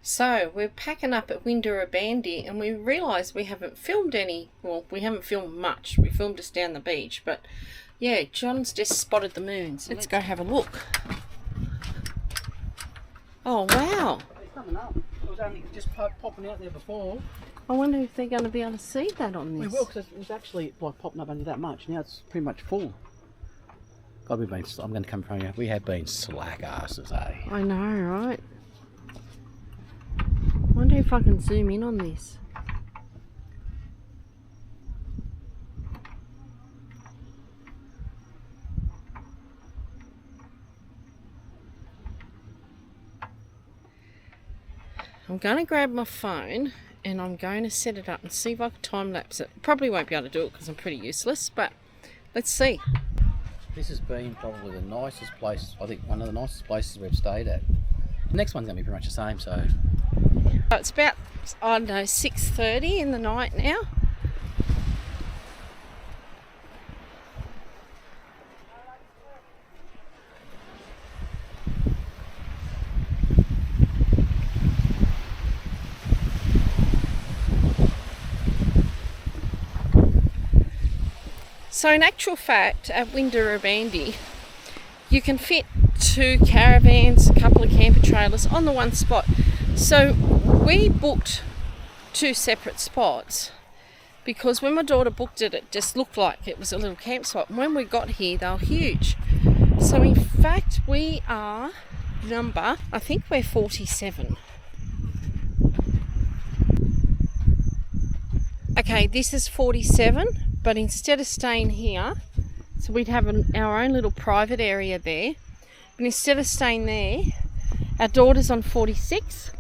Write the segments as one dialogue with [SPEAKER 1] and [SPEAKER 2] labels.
[SPEAKER 1] So we're packing up at Winderabandi and we realised we haven't filmed any. Well, we haven't filmed much. We filmed us down the beach, but yeah, John's just spotted the moon. So let's go have a look. Oh wow!
[SPEAKER 2] It's coming up. It was only just popping out there before.
[SPEAKER 1] I wonder if they're going to be able to see that on this.
[SPEAKER 2] We will, because it was actually like popping up only that much. Now it's pretty much full. God, we've been. I'm going to come from you. We have been slack asses, eh?
[SPEAKER 1] I know, right? Wonder if I can zoom in on this. I'm going to grab my phone and I'm going to set it up and see if I can time lapse it. Probably won't be able to do it because I'm pretty useless, but let's see.
[SPEAKER 2] This has been probably the nicest place, I think one of the nicest places we've stayed at. The next one's going to be pretty much the same, so.
[SPEAKER 1] It's about, I don't know, 6:30 in the night now. So in actual fact, at Winderabandi, you can fit 2 caravans, a couple of camper trailers on the one spot. So we booked 2 separate spots because when my daughter booked it, it just looked like it was a little campsite. And when we got here, they were huge. So in fact, we are number, I think we're 47. Okay, this is 47, but instead of staying here, so we'd have our own little private area there, but instead of staying there, our daughter's on 46.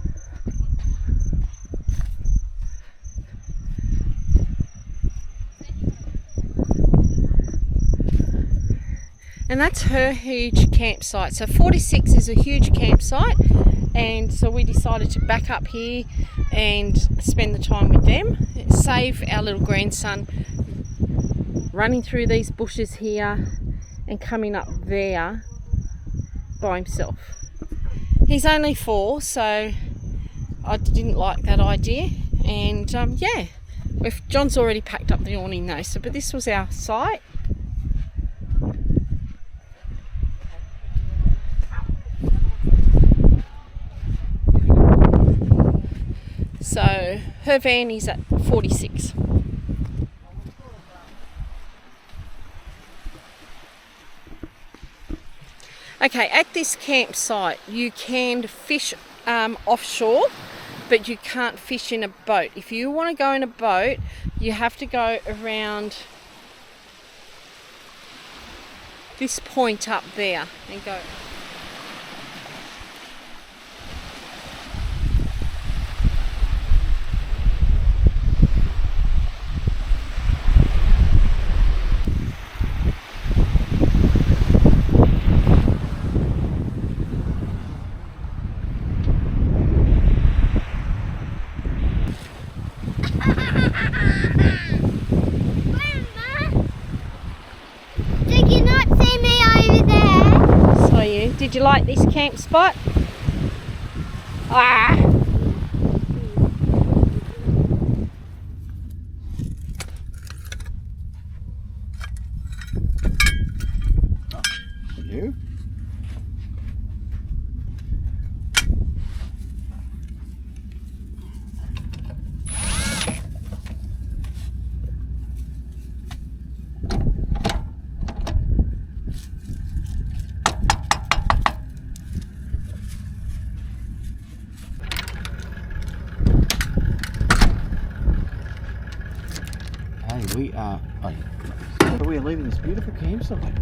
[SPEAKER 1] And that's her huge campsite. So 46 is a huge campsite, and so we decided to back up here and spend the time with them, save our little grandson running through these bushes here and coming up there by himself. He's only 4, so I didn't like that idea, and yeah, John's already packed up the awning though, so but this was our site. So her van is at 46. Okay, at this campsite you can fish offshore, but you can't fish in a boat. If you want to go in a boat, you have to go around this point up there and go. Did you like this camp spot? Ah!
[SPEAKER 2] You? We are leaving this beautiful campsite.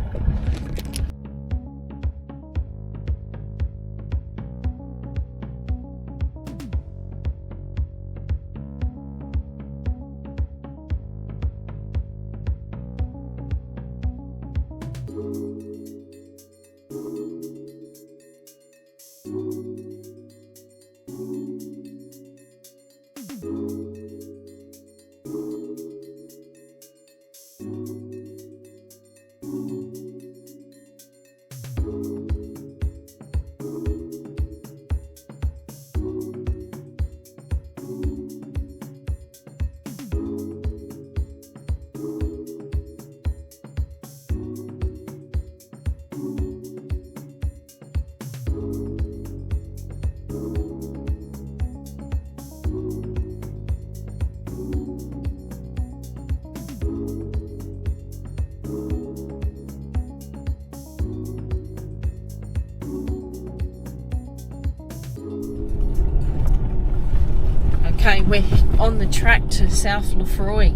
[SPEAKER 1] Okay, we're on the track to South Lefroy.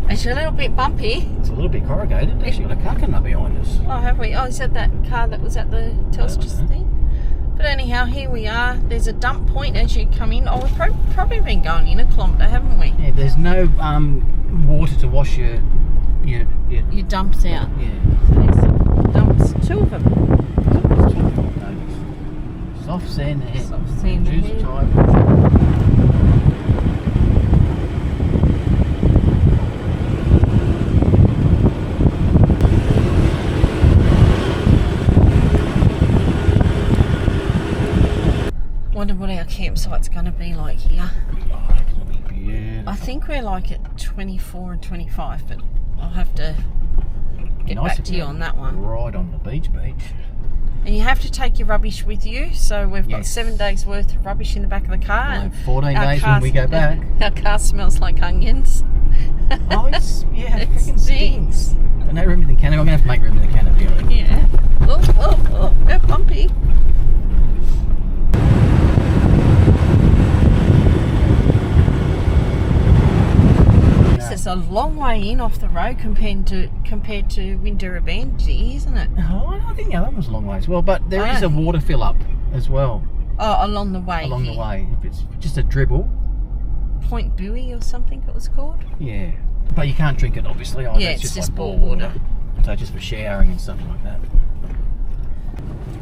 [SPEAKER 1] It's a little bit bumpy.
[SPEAKER 2] It's a little bit corrugated. Actually, got a car coming up behind us.
[SPEAKER 1] Oh, have we? Oh, is that car that was at the Telstra thing? But anyhow, here we are. There's a dump point as you come in. Oh, we've probably been going in a kilometre, haven't we?
[SPEAKER 2] Yeah, there's no water to wash your
[SPEAKER 1] dumps out.
[SPEAKER 2] Yeah.
[SPEAKER 1] So there's dumps, 2 of them.
[SPEAKER 2] Soft sand ahead.
[SPEAKER 1] Soft sand
[SPEAKER 2] Juice
[SPEAKER 1] ahead.
[SPEAKER 2] type.
[SPEAKER 1] Wonder what our campsite's going to be like here.
[SPEAKER 2] Oh, it's gonna be beautiful.
[SPEAKER 1] I think we're like at 24 and 25, but I'll have to get
[SPEAKER 2] Nice
[SPEAKER 1] back to you on that one.
[SPEAKER 2] Right on the beach.
[SPEAKER 1] And you have to take your rubbish with you, so we've got
[SPEAKER 2] Yes.
[SPEAKER 1] 7 days worth of rubbish in the back of the car.
[SPEAKER 2] Well,
[SPEAKER 1] And
[SPEAKER 2] 14
[SPEAKER 1] our
[SPEAKER 2] days
[SPEAKER 1] car-
[SPEAKER 2] when we go back.
[SPEAKER 1] Our car smells like onions.
[SPEAKER 2] Oh, it's, yeah,
[SPEAKER 1] It
[SPEAKER 2] freaking
[SPEAKER 1] stinks.
[SPEAKER 2] stinks. And no room in the canopy. I'm going to have to make room in the canopy, I think.
[SPEAKER 1] Yeah. Oh, go bumpy. It's a long way in off the road compared to Winderabandi, isn't it?
[SPEAKER 2] Oh, I think the other one's a long way as well, but there is a water fill up as well
[SPEAKER 1] Oh, along the way.
[SPEAKER 2] along the way. If it's just a dribble,
[SPEAKER 1] Point Buoy or something it was called.
[SPEAKER 2] yeah. But you can't drink it, obviously. Either.
[SPEAKER 1] Yeah, it's just
[SPEAKER 2] like
[SPEAKER 1] bore water.
[SPEAKER 2] So just for showering and something like that.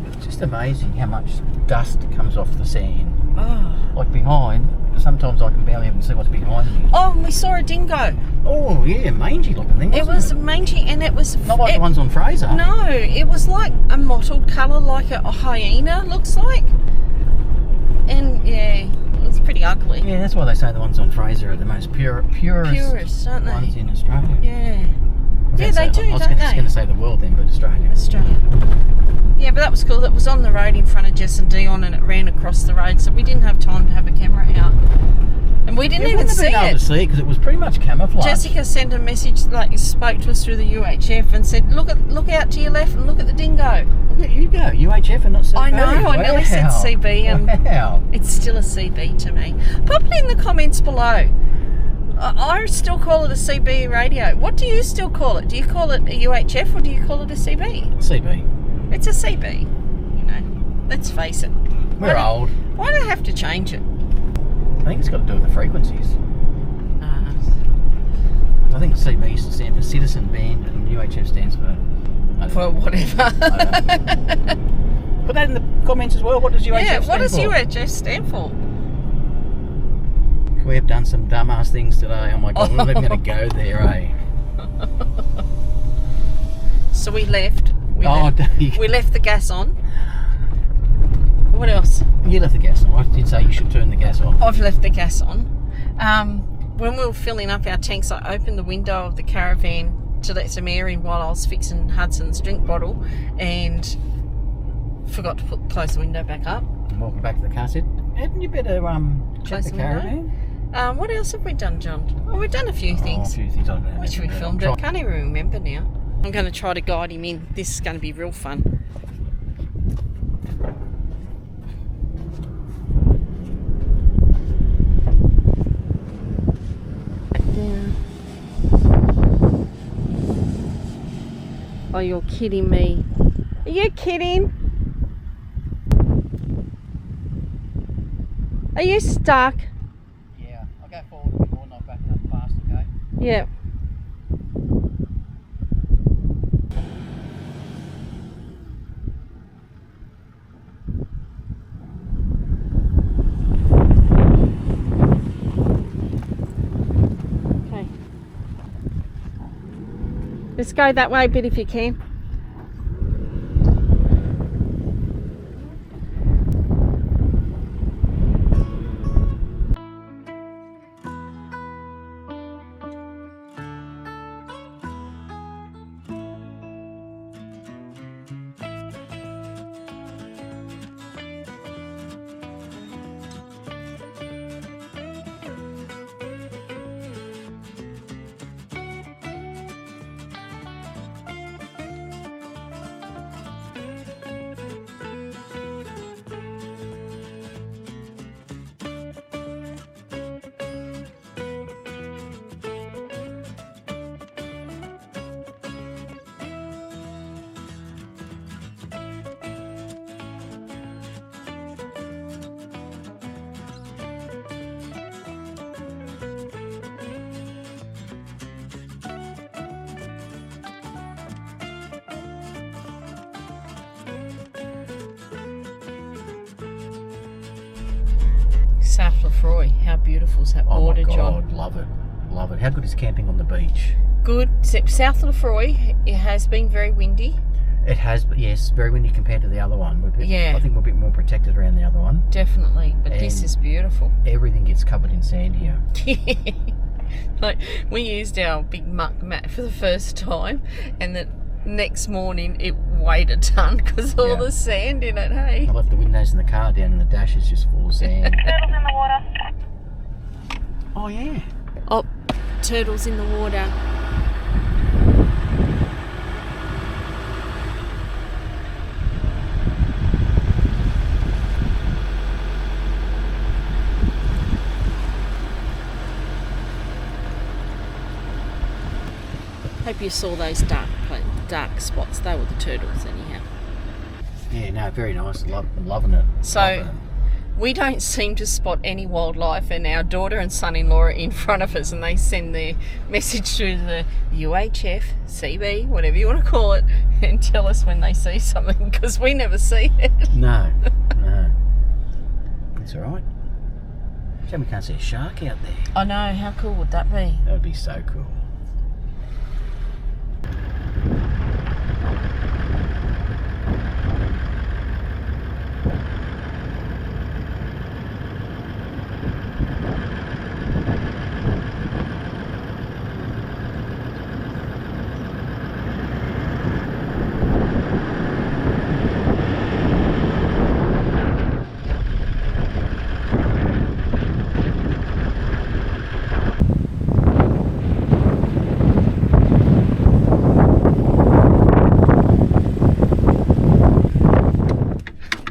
[SPEAKER 2] It's just amazing how much dust comes off the sand.
[SPEAKER 1] Oh.
[SPEAKER 2] Like behind, sometimes I can barely even see what's behind me.
[SPEAKER 1] Oh, and we saw a dingo.
[SPEAKER 2] Oh yeah, mangy looking thing.
[SPEAKER 1] It was mangy, and it was
[SPEAKER 2] not like the ones on Fraser.
[SPEAKER 1] No, it was like a mottled colour, like a hyena looks like. And yeah, it was pretty ugly.
[SPEAKER 2] Yeah, that's why they say the ones on Fraser are the most purest
[SPEAKER 1] aren't they?
[SPEAKER 2] ones in Australia.
[SPEAKER 1] Yeah. Yeah, they do,
[SPEAKER 2] I was
[SPEAKER 1] don't
[SPEAKER 2] just
[SPEAKER 1] they?
[SPEAKER 2] going to say the world then, but Australia.
[SPEAKER 1] Australia. Yeah, but that was cool. It was on the road in front of Jess and Dion, and it ran across the road, so we didn't have time to have a camera out. And we didn't even see
[SPEAKER 2] been able
[SPEAKER 1] it.
[SPEAKER 2] to see it because it was pretty much camouflage.
[SPEAKER 1] Jessica sent a message, like spoke to us through the UHF and said, look out to your left and look at the dingo.
[SPEAKER 2] Look at you go, UHF and not CB.
[SPEAKER 1] I know, I nearly said CB, and
[SPEAKER 2] wow.
[SPEAKER 1] it's still a CB to me. Pop it in the comments below. I still call it a CB radio. What do you still call it? Do you call it a UHF or do you call it a CB?
[SPEAKER 2] CB.
[SPEAKER 1] It's a CB, you know. Let's face it.
[SPEAKER 2] We're old.
[SPEAKER 1] Why do they have to change it?
[SPEAKER 2] I think it's got to do with the frequencies. I think CB stands for Citizen Band and UHF stands for
[SPEAKER 1] whatever.
[SPEAKER 2] Put that in the comments as well. What does UHF stand for?
[SPEAKER 1] Yeah, what does UHF stand for?
[SPEAKER 2] We have done some dumbass things today. Oh my god, we're not even going to go there, eh?
[SPEAKER 1] So we left. We left the gas on. What else?
[SPEAKER 2] You left the gas on. I did say you should turn the gas off.
[SPEAKER 1] I've left the gas on. When we were filling up our tanks, I opened the window of the caravan to let some air in while I was fixing Hudson's drink bottle, and forgot to close the window back up.
[SPEAKER 2] Welcome back to the car. Said, hadn't you better check the caravan?
[SPEAKER 1] What else have we done, John? Well, we've done a few things.
[SPEAKER 2] A few things. I don't know.
[SPEAKER 1] Which we filmed it. Can't even remember now. I'm going to try to guide him in. This is going to be real fun. Oh, you're kidding me. Are you kidding? Are you stuck?
[SPEAKER 2] Yeah, I'll go forward a bit more, not back up fast, okay?
[SPEAKER 1] Yeah. Okay. Let's go that way a bit if you can. South Lefroy. How beautiful is that
[SPEAKER 2] Oh
[SPEAKER 1] water,
[SPEAKER 2] my
[SPEAKER 1] John?
[SPEAKER 2] God, love it. Love it. How good is camping on the beach?
[SPEAKER 1] Good. South Lefroy, it has been very windy.
[SPEAKER 2] It has, yes, very windy compared to the other one.
[SPEAKER 1] Yeah.
[SPEAKER 2] I think we're a bit more protected around the other one.
[SPEAKER 1] Definitely, but this
[SPEAKER 2] And
[SPEAKER 1] is beautiful.
[SPEAKER 2] Everything gets covered in sand here.
[SPEAKER 1] Like, we used our big muck mat for the first time, and the next morning it weighed a ton because all the sand in it, hey?
[SPEAKER 2] I left the windows in the car down and the dash is just full of sand.
[SPEAKER 3] Turtles in the water.
[SPEAKER 2] Oh, yeah.
[SPEAKER 1] Oh, turtles in the water. Hope you saw those dark spots. They were the turtles anyhow.
[SPEAKER 2] Yeah, no, very nice. Loving it.
[SPEAKER 1] So
[SPEAKER 2] Loving it.
[SPEAKER 1] we don't seem to spot any wildlife, and our daughter and son-in-law are in front of us, and they send their message to the UHF, CB, whatever you want to call it, and tell us when they see something, because we never see it.
[SPEAKER 2] No. It's all right. Shame we can't see a shark out there.
[SPEAKER 1] I know, how cool would that be?
[SPEAKER 2] That would be so cool.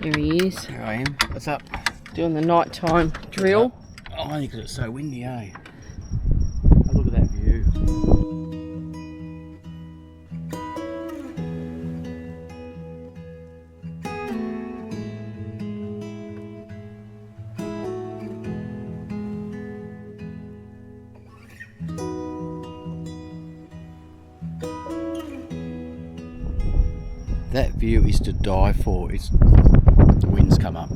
[SPEAKER 1] There he is,
[SPEAKER 2] Here I am. What's up?
[SPEAKER 1] doing the nighttime drill.
[SPEAKER 2] Oh, only because it's so windy, eh? Oh, look at that view. That view is to die for. The winds come up.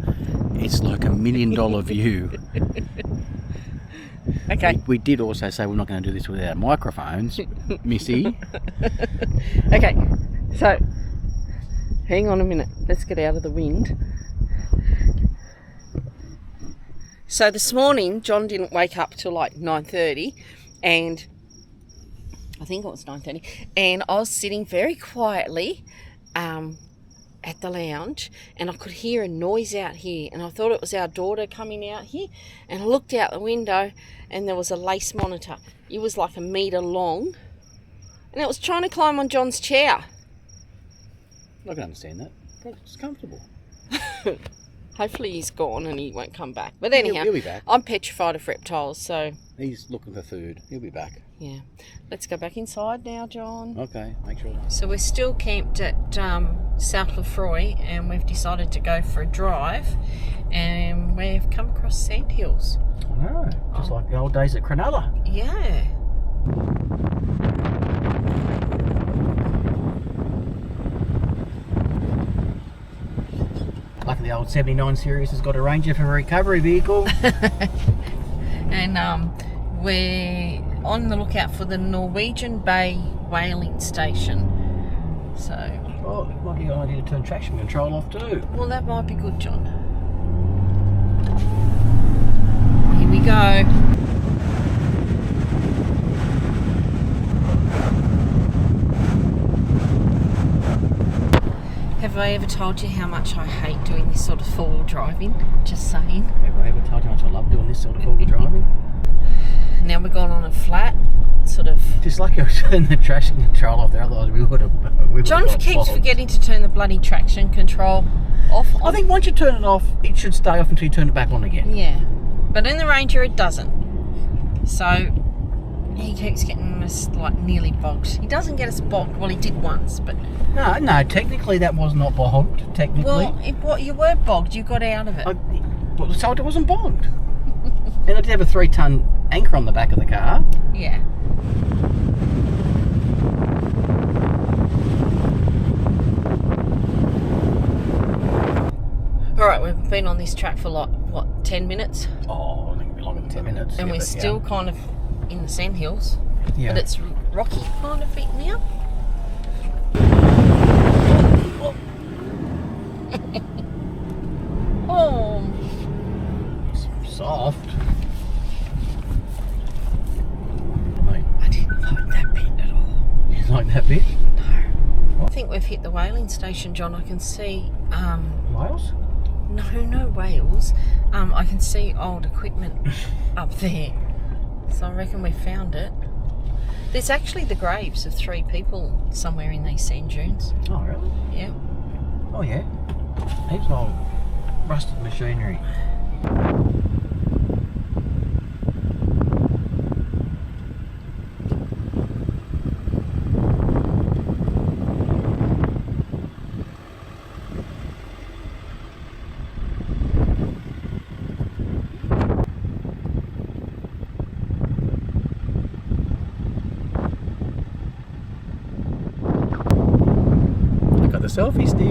[SPEAKER 2] It's like $1 million view.
[SPEAKER 1] Okay.
[SPEAKER 2] We did also say we're not going to do this without microphones, Missy.
[SPEAKER 1] Okay, so hang on a minute. Let's get out of the wind. So this morning, John didn't wake up till like 9:30, and I think it was 9:30, and I was sitting very quietly at the lounge, and I could hear a noise out here, and I thought it was our daughter coming out here, and I looked out the window, and there was a lace monitor. It was like 1 metre long, and it was trying to climb on John's chair.
[SPEAKER 2] I can understand that. It's comfortable.
[SPEAKER 1] Hopefully he's gone and he won't come back. But anyhow,
[SPEAKER 2] He'll be back.
[SPEAKER 1] I'm petrified of reptiles, so
[SPEAKER 2] He's looking for food. He'll be back.
[SPEAKER 1] yeah. Let's go back inside now, John.
[SPEAKER 2] Okay, make sure.
[SPEAKER 1] So we're still camped at South Lefroy, and we've decided to go for a drive, and we've come across sandhills.
[SPEAKER 2] I know, just like the old days at Cronulla.
[SPEAKER 1] Yeah.
[SPEAKER 2] Like the old 79 series has got a Ranger for a recovery vehicle.
[SPEAKER 1] And we're on the lookout for the Norwegian Bay Whaling Station. So,
[SPEAKER 2] Oh, it might be an idea to turn traction control off too.
[SPEAKER 1] well, that might be good, John. Here we go. Have I ever told you how much I hate doing this sort of four-wheel driving? Just saying.
[SPEAKER 2] Have I ever told you how much I love doing this sort of four-wheel driving?
[SPEAKER 1] Now we're going on a flat, sort of.
[SPEAKER 2] Just like I turned the traction control off there, otherwise we would have.
[SPEAKER 1] John keeps forgetting to turn the bloody traction control off.
[SPEAKER 2] I think once you turn it off, it should stay off until you turn it back on again.
[SPEAKER 1] Yeah, but in the Ranger it doesn't. So he keeps getting us like nearly bogged. He doesn't get us bogged. Well, he did once, but
[SPEAKER 2] No, technically that was not bogged. Technically,
[SPEAKER 1] well, you were bogged. You got out of it.
[SPEAKER 2] Well, so it wasn't bogged. And I did have a 3-ton anchor on the back of the car.
[SPEAKER 1] Yeah. All right, we've been on this track for like what, 10 minutes?
[SPEAKER 2] Oh, I think it'll be longer than 10 minutes.
[SPEAKER 1] And
[SPEAKER 2] yeah,
[SPEAKER 1] we're
[SPEAKER 2] but
[SPEAKER 1] still kind of in the sandhills.
[SPEAKER 2] Yeah.
[SPEAKER 1] But it's rocky kind of bit now. Oh.
[SPEAKER 2] It's soft.
[SPEAKER 1] I didn't like that bit at all.
[SPEAKER 2] You didn't like that bit?
[SPEAKER 1] I think we've hit the whaling station, John. I can see...
[SPEAKER 2] Whales?
[SPEAKER 1] No whales. I can see old equipment up there. So I reckon we found it. There's actually the graves of 3 people somewhere in these sand dunes.
[SPEAKER 2] Oh, really?
[SPEAKER 1] Yeah.
[SPEAKER 2] Oh, yeah. Heaps of old rusted machinery. The selfie stick.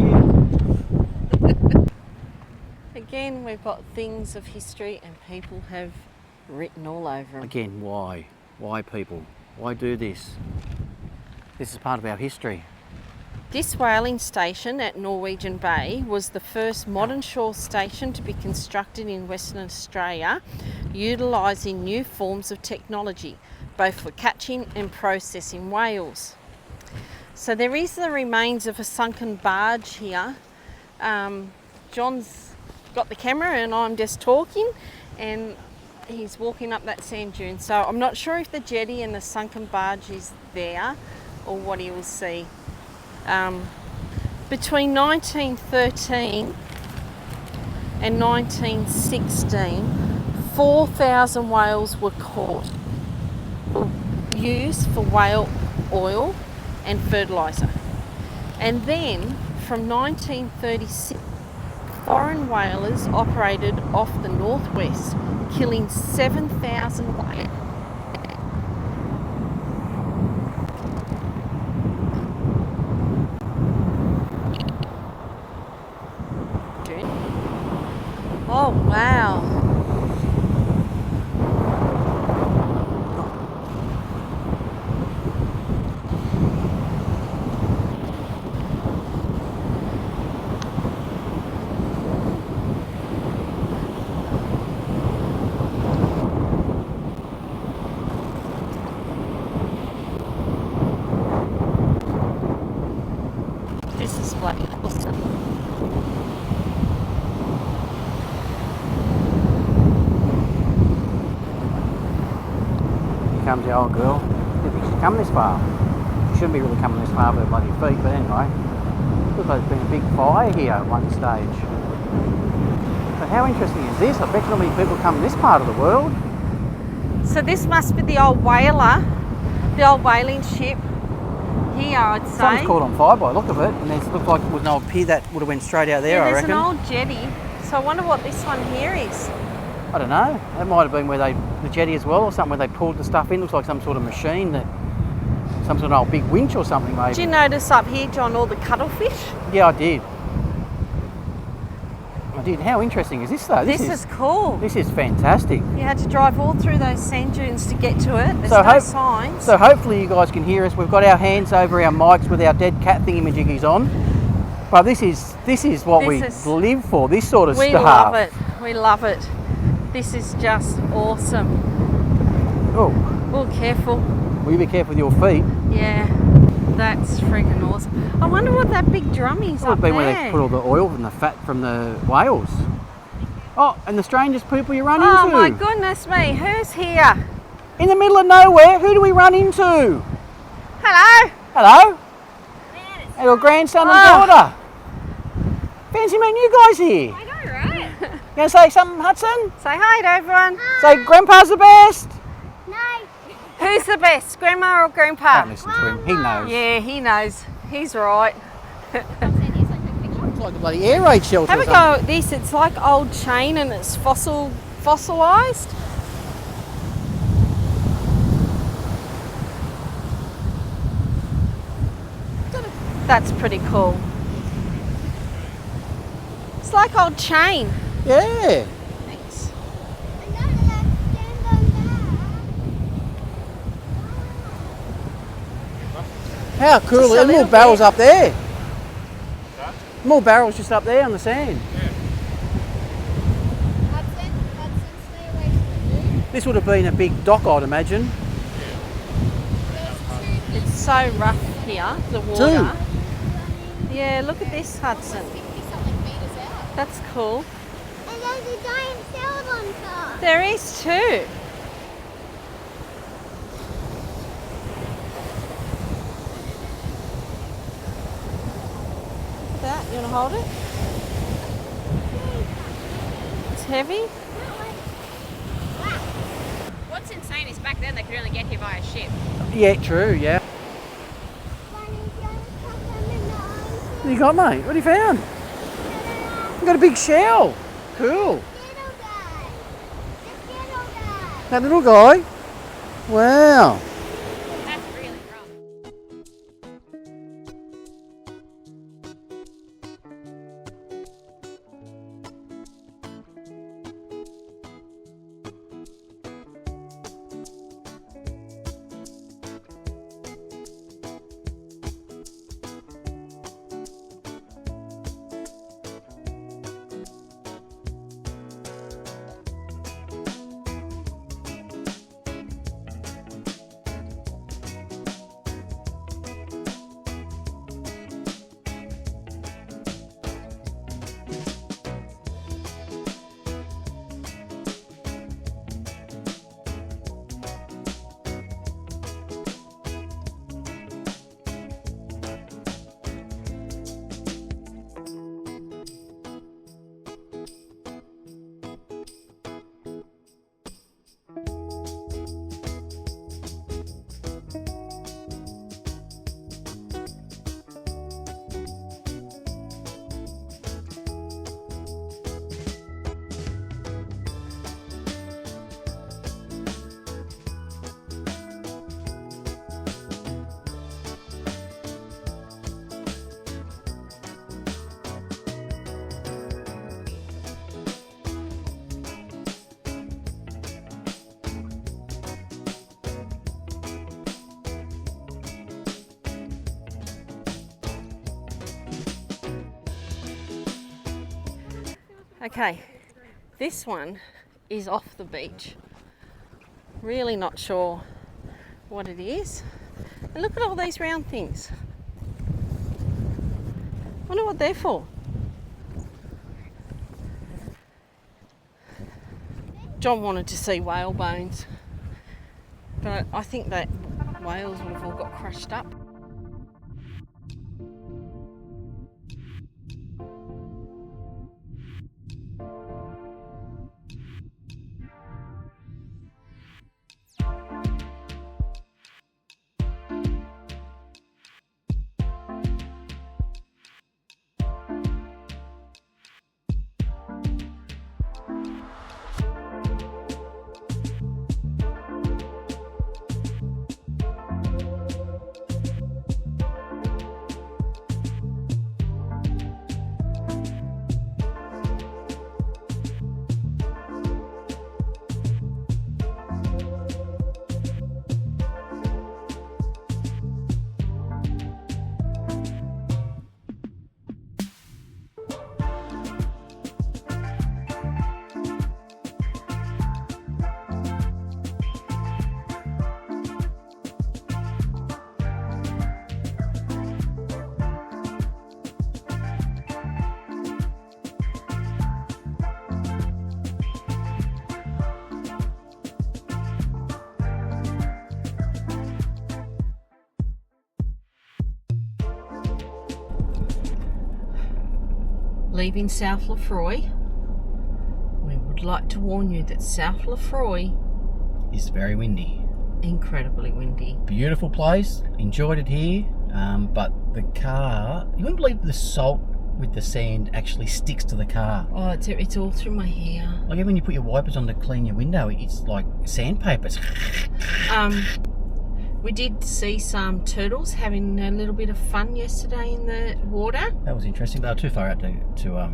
[SPEAKER 1] Again, we've got things of history and people have written all over them.
[SPEAKER 2] Again, why? Why people? Why do this? This is part of our history.
[SPEAKER 1] This whaling station at Norwegian Bay was the first modern shore station to be constructed in Western Australia, utilising new forms of technology, both for catching and processing whales. So there is the remains of a sunken barge here. John's got the camera and I'm just talking, and he's walking up that sand dune. So I'm not sure if the jetty and the sunken barge is there or what he will see. Between 1913 and 1916, 4,000 whales were caught, used for whale oil and fertiliser. And then from 1936, foreign whalers operated off the northwest, killing 7,000 whales. Oh wow. This is bloody awesome.
[SPEAKER 2] Here comes the old girl. Didn't think she'd come this far. She shouldn't be really coming this far with her bloody feet, but anyway. Looks like there's been a big fire here at one stage. But how interesting is this? I bet not many people come this part of the world.
[SPEAKER 1] So this must be the old whaler, the old whaling ship here, I'd say.
[SPEAKER 2] Something's caught on fire by the look of it, and it looks like it was an old pier that would have went straight out there,
[SPEAKER 1] Yeah,
[SPEAKER 2] I
[SPEAKER 1] there's
[SPEAKER 2] reckon.
[SPEAKER 1] an old jetty. So I wonder what this one here is.
[SPEAKER 2] I don't know. That might have been where the jetty as well, or something where they pulled the stuff in. Looks like some sort of machine, that some sort of old big winch or something maybe.
[SPEAKER 1] Did you notice up here, John, all the cuttlefish?
[SPEAKER 2] Yeah, I did. I did. How interesting is this though?
[SPEAKER 1] This is cool.
[SPEAKER 2] This is fantastic.
[SPEAKER 1] You had to drive all through those sand dunes to get to it. There's
[SPEAKER 2] So
[SPEAKER 1] no signs.
[SPEAKER 2] So hopefully you guys can hear us. We've got our hands over our mics with our dead cat thingamajiggies on. But this is what we live for. This sort of stuff.
[SPEAKER 1] We love it. We love it. This is just awesome.
[SPEAKER 2] Oh,
[SPEAKER 1] Oh, careful.
[SPEAKER 2] will you be careful with your feet?
[SPEAKER 1] Yeah, that's freaking awesome. I wonder what that big drummy's
[SPEAKER 2] That would
[SPEAKER 1] up
[SPEAKER 2] be
[SPEAKER 1] there.
[SPEAKER 2] where they put all the oil and the fat from the whales. Oh, and the strangest people you run into.
[SPEAKER 1] Oh my goodness me, who's here?
[SPEAKER 2] In the middle of nowhere, who do we run into?
[SPEAKER 1] Hello?
[SPEAKER 2] Hello? Your grandson and daughter. Fancy meeting you guys here.
[SPEAKER 3] I know, right?
[SPEAKER 2] You gonna say something, Hudson?
[SPEAKER 1] Say hi to everyone.
[SPEAKER 2] Say Grandpa's the best.
[SPEAKER 3] No.
[SPEAKER 1] Who's the best, Grandma or Grandpa?
[SPEAKER 2] Don't listen to him, he knows.
[SPEAKER 1] Yeah, he knoes. He's right.
[SPEAKER 2] It's like a bloody air raid shelter.
[SPEAKER 1] Have
[SPEAKER 2] or
[SPEAKER 1] a go
[SPEAKER 2] something.
[SPEAKER 1] at this. It's like old chain and it's fossilised. That's pretty cool. It's like old chain.
[SPEAKER 2] Yeah. How cool.
[SPEAKER 1] Just a
[SPEAKER 2] There's more
[SPEAKER 1] little
[SPEAKER 2] barrels
[SPEAKER 1] bit.
[SPEAKER 2] up there.
[SPEAKER 3] Huh?
[SPEAKER 2] More barrels just up there on the sand.
[SPEAKER 3] Yeah.
[SPEAKER 4] Hudson, stay away from the moon.
[SPEAKER 2] This would have been a big dock, I'd imagine.
[SPEAKER 4] There's two
[SPEAKER 1] It's so rough here, the water. Yeah, look at this, Hudson.
[SPEAKER 4] 50-something metres out.
[SPEAKER 1] That's cool.
[SPEAKER 4] And there's a giant sailboat car.
[SPEAKER 1] There is too. Look at that. You want to hold it? It's heavy.
[SPEAKER 5] What's insane is back then they could only get here via ship.
[SPEAKER 2] Yeah, true, yeah. What you got, mate? What have you found? You got a big shell. Cool. That little guy? Wow.
[SPEAKER 5] That's really rough.
[SPEAKER 1] Okay, this one is off the beach. Really not sure what it is. And look at all these round things. Wonder what they're for. John wanted to see whale bones, but I think that whales would have all got crushed up. Leaving South Lefroy, we would like to warn you that South Lefroy
[SPEAKER 2] It's very windy.
[SPEAKER 1] incredibly windy.
[SPEAKER 2] Beautiful place. Enjoyed it here. But the car, you wouldn't believe the salt with the sand actually sticks to the car.
[SPEAKER 1] Oh, it's all through my hair.
[SPEAKER 2] Like even when you put your wipers on to clean your window, it's like sandpaper.
[SPEAKER 1] We did see some turtles having a little bit of fun yesterday in the water.
[SPEAKER 2] That was interesting. They were too far out to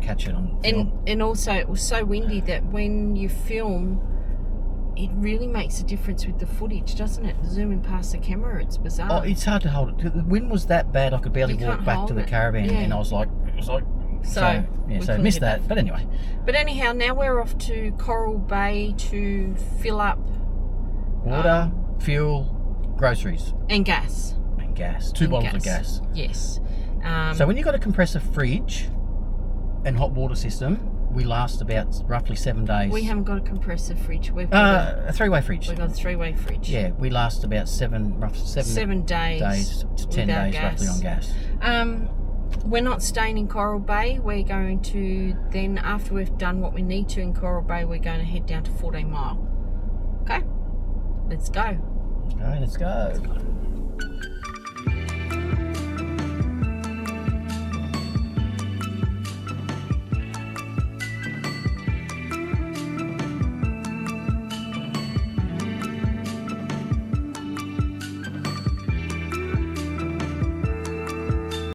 [SPEAKER 2] catch it on film.
[SPEAKER 1] And also it was so windy that when you film it really makes a difference with the footage, doesn't it? Zooming past the camera, it's bizarre.
[SPEAKER 2] Oh, it's hard to hold it. The wind was that bad, I could barely
[SPEAKER 1] You
[SPEAKER 2] walk
[SPEAKER 1] can't
[SPEAKER 2] back
[SPEAKER 1] hold
[SPEAKER 2] to the
[SPEAKER 1] it.
[SPEAKER 2] caravan,
[SPEAKER 1] Yeah.
[SPEAKER 2] and it was like,
[SPEAKER 1] So
[SPEAKER 2] yeah,
[SPEAKER 1] we
[SPEAKER 2] so
[SPEAKER 1] couldn't
[SPEAKER 2] missed
[SPEAKER 1] get
[SPEAKER 2] that. But anyway,
[SPEAKER 1] But anyhow, now we're off to Coral Bay to fill up
[SPEAKER 2] water, fuel, groceries,
[SPEAKER 1] and gas.
[SPEAKER 2] and gas. 2
[SPEAKER 1] And
[SPEAKER 2] bottles of gas.
[SPEAKER 1] Yes.
[SPEAKER 2] So when you've got a compressor fridge and hot water system, we last about roughly 7 days.
[SPEAKER 1] We haven't got a compressor fridge. We've got
[SPEAKER 2] a 3-way fridge.
[SPEAKER 1] we've got a 3-way fridge.
[SPEAKER 2] Yeah, we last about 7
[SPEAKER 1] days
[SPEAKER 2] to 10
[SPEAKER 1] without
[SPEAKER 2] days
[SPEAKER 1] gas.
[SPEAKER 2] roughly on gas.
[SPEAKER 1] We're not staying in Coral Bay. We're going to then, after we've done what we need to in Coral Bay, we're going to head down to 14 Mile. Okay, let's go.
[SPEAKER 2] All right, let's go.